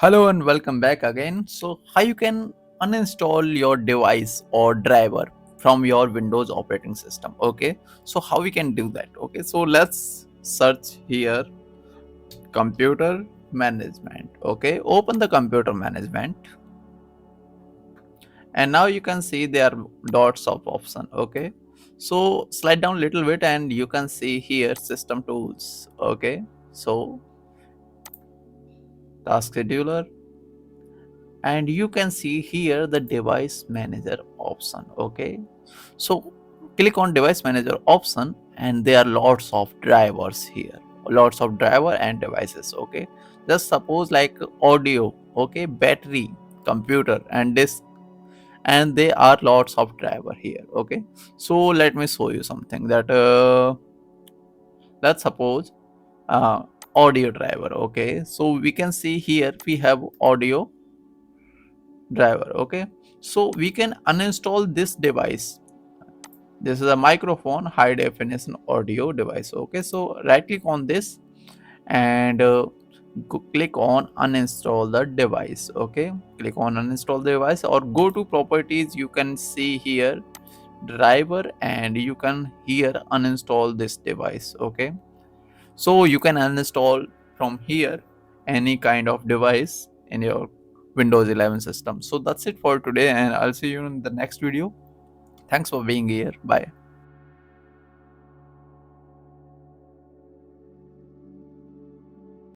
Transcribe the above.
Hello and welcome back again. So how you can uninstall your device or driver from your Windows operating system. Okay, so how we can do that? Okay, so let's search here computer management. Okay, open the computer management, and now you can see there are lots of option. Okay, so slide down a little bit and you can see here system tools. Okay, so task scheduler, and you can see here the device manager option. Okay, so click on device manager option and there are lots of drivers here, lots of driver and devices. Okay, just suppose like audio, okay, battery, computer and disk, and there are lots of driver here. Okay, so let me show you something that let's suppose uh, audio driver. Okay, so we can see here we have audio driver. Okay, so we can uninstall this device. This is a microphone high definition audio device. Okay, so right click on this and click on uninstall the device. Okay, click on uninstall the device or go to properties. You can see here driver and you can here uninstall this device. Okay, so you can uninstall from here any kind of device in your Windows 11 system. So that's it for today, and I'll see you in the next video. Thanks for being here. Bye.